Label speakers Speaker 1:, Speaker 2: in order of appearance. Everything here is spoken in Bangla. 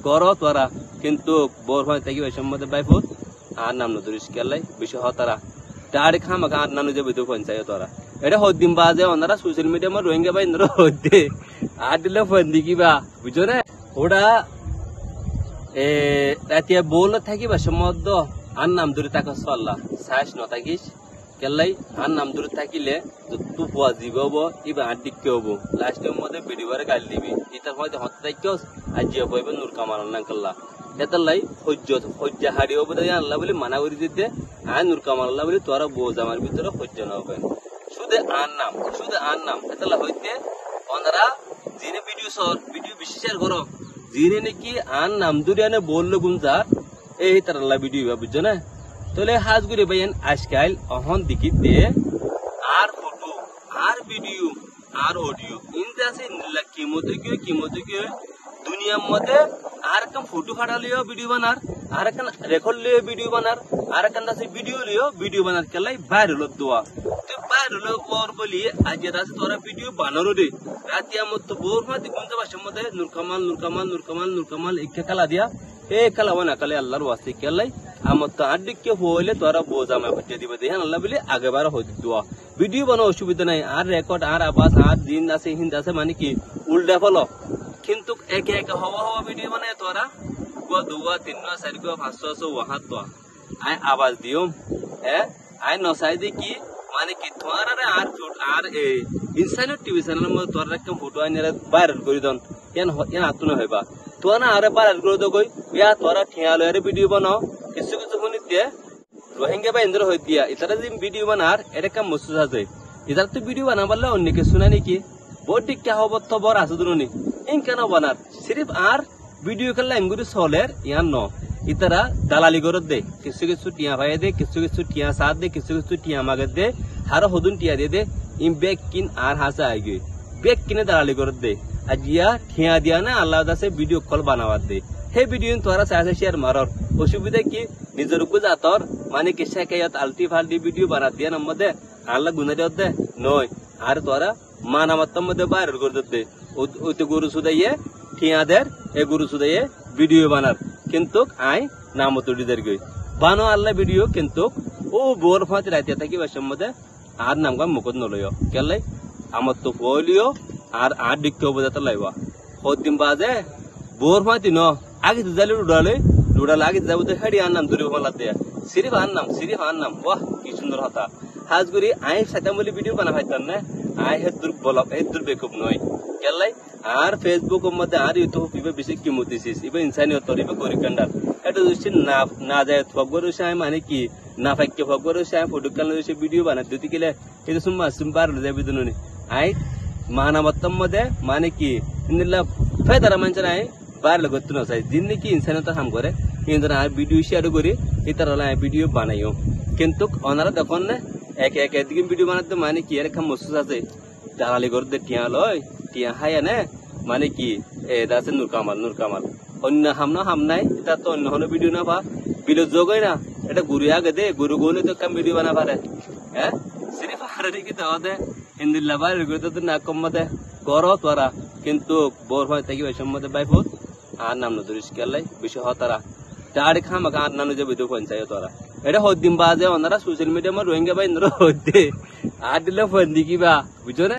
Speaker 1: করো তোরা কিন্তু বোর হয় থাকি ওই সম্বন্ধে বাইফুত আর নাম নদুরিস কেলাই বেশি হতারা তার খামাকা আর নানু যে বিদু পঞ্চায়েত তোরা এটা হদ্দিন বাজে ওনারা সোশ্যাল মিডিয়া মা রোহিঙ্গা ভাই ইন্দ্র হদ্দে আর দিলে ফন্দি কিবা বুঝছো না ওটা রাতিয়া বল থাকিবা সম্বন্ধ আর নাম ধরে থাকো চল্লা সাইস ন থাকিস কেলাই আর নাম ধরে থাকিলে তু পুয়া জীব হবো ইবা আর দিকে হবো লাস্টের মধ্যে বেড়িবারে গাল দিবি ইতার হয়তো হতে থাকিও আর জিয়া পাইবে নূর কামাল না কাল্লা এটার লাই সহ্য হারিয়ে হবো তাই আল্লাহ বলে মানা করে দিতে আয় নূর কামাল আল্লাহ বলে তোরা বোঝ আমার ভিতরে সহ্য না হবে শুধু আর নাম এটালা হইতে ওনারা যিনি ভিডিও বেশি শেয়ার করো যিনি নাকি আর নাম ধরে আনে বললো গুঞ্জা এই তার আল্লাহ ভিডিও বুঝছো না তাহলে হাজ করে ভাইয়েন আজকাল অহন দেখিতে আর ফটো আর ভিডিও আর অডিও ইনতে আছে কিমতে গিয়ে দুনিয়ার মধ্যে আর একটা ফটো ফাটা লিও ভিডিও বানার আর একটা রেকর্ড লিও ভিডিও বানার আর একটা আছে ভিডিও লিও ভিডিও বানার কেলাই বাইর হলো দোয়া তো বাইর হলো পর বলি আজ আছে তোরা ভিডিও বানানো রে রাতে আমার তো বোর মাঝে গুনতে বাসার মধ্যে নূর কামাল একে কালা দিয়া এ কালা বানা কালে আল্লাহর ওয়াস্তে কেলাই আমার তো আড্ডিকে হইলে তোরা বোঝামে হচ্ছে দিবে দেখেন আল্লাহ বলে আগেবার হইতে দোয়া ভিডিও বানানো অসুবিধা নাই আর রেকর্ড আর আবাস আর দিন আছে হিন্দ আছে মানে কি উল্টা ফলো কিন্তু একে হওয়া ভিডিও বানায় তোরা দুয়া 3 4 500 ওয়াহাত তো আই আওয়াজ দিও আই নসাই দি কি মানে কি তোরা আর ইনসাইড টিভি চ্যানেলের মধ্যে তোরা একটা ফটো আইনে ভাইরাল করে দন এন আতুন হইবা তোরা না আরে ভাইরাল করে দো কই ইয়া তোরা ঠিয়ালো এর ভিডিও বানাও কিছু শুনিতে রোহিঙ্গা বা ইন্দ্র হই দিয়া ইতারা যে ভিডিও বানার এটা কাম মসুজ আছে ইতারা তো ভিডিও বানাবারলে অন্য কিছু না নাকি বহুত টিকা হব তো বড় আছে দুনি ইন কেন বানার সিরিফ আর ভিডিও করলে এমগুরি সলের ইয়ান ন ইতারা দালালি করে দে কিছু টিয়া ভাই দে কিছু টিয়া সাথ দে কিছু টিয়া মাগে দে হার হদুন টিয়া দে ইম বেক কিন আর হাসা আইগে বেক কিনে দালালি করে দে আজিয়া ঠিয়া দিয়া না আল্লাহ দাসে ভিডিও কল বানাবার দে হে ভিডিও তোরা চাইছে শেয়ার মারর অসুবিধা কি নিজের উপজাতর মানে কি শেখাইয়াত আলটি ফালটি ভিডিও বানা দিয়া নম্বদে আল্লাহ গুনা দেওয়া দে নয় আর তোরা মানামাত্তার মধ্যে ভাইরাল করে দে ওইতে গরু সুদাইয়ে ঠিয়াদের এ গরু সুদাইয়ে ভিডিও বানার কিন্তু আই নাম তুড়িদের গই বানো আল্লাহ ভিডিও কিন্তু ও বোর ফাঁচ রাইতে থাকি বাসার মধ্যে আর নাম গাম মুখত নলয় কেলাই আমার তো ফলিও আর ডিক্কে উপজাত লাইবা হদিন বাজে বোর ফাঁচি ন আগে দুজালে লুড়ালে আগে যাবো তো হেডি আর নাম তুড়ি মালা দেয়া সিরিফ আর নাম বাহ কি সুন্দর হতা হাজ করি আই সাইতাম বলে ভিডিও বানা পাইতাম না আই হে দুর্বলক এই দুর্বেকুব নয় কেলাই আর ফেসবুক মধ্যে আর ইউটিউব ইবে বেশি কিমত দিছিস ইবে ইনসানি তরিবে করি কান্ডার এটা যদি না যায় ফগর সাই মানে কি না ফাইকে ফগর সাই ফটো কালে সে ভিডিও বানা দিতে গেলে এটা সুম্বার যাবে দুনি আই মানাবত্তম মধ্যে মানে কি ইন্দিল্লা ফায়দারা মানছে আই বার লাগত না চাই দিন নাকি ইনসানিয়ত কাম করে কিন্তু আর ভিডিও শেয়ার করি ইতার ভিডিও বানাইও কিন্তু ওনারা দেখুন না এক দিকে ভিডিও বানাতে মানে কি এর কাম মসুস আছে দালালি করতে টিয়া লয় টিয়া হায়া না মানে কি আছে নূর কামাল অন্য হাম নাই এটা তো অন্য হলো ভিডিও না পা ভিডিও যোগই না এটা গুরু আগে দে গুরু গোলে তো কাম ভিডিও বানা পারে সিরিফ আর কি তো দে ইন্দিল্লা বাইর করে তো না কম দে করো তোরা কিন্তু বোর হয় থাকি ওই সম্বন্ধে বাইফুত আর নাম নদুরিস কেলাই বেশি হতারা তার খামাকা আর নানু যে বিদু পঞ্চায়েত তোরা এটা হদ্দিন বাজে ওনারা সোশ্যাল মিডিয়া মা রোহিঙ্গা ভাই ইন্দ্র হদ্দে আর দিলে ফন্দি কিবা বুঝছো না।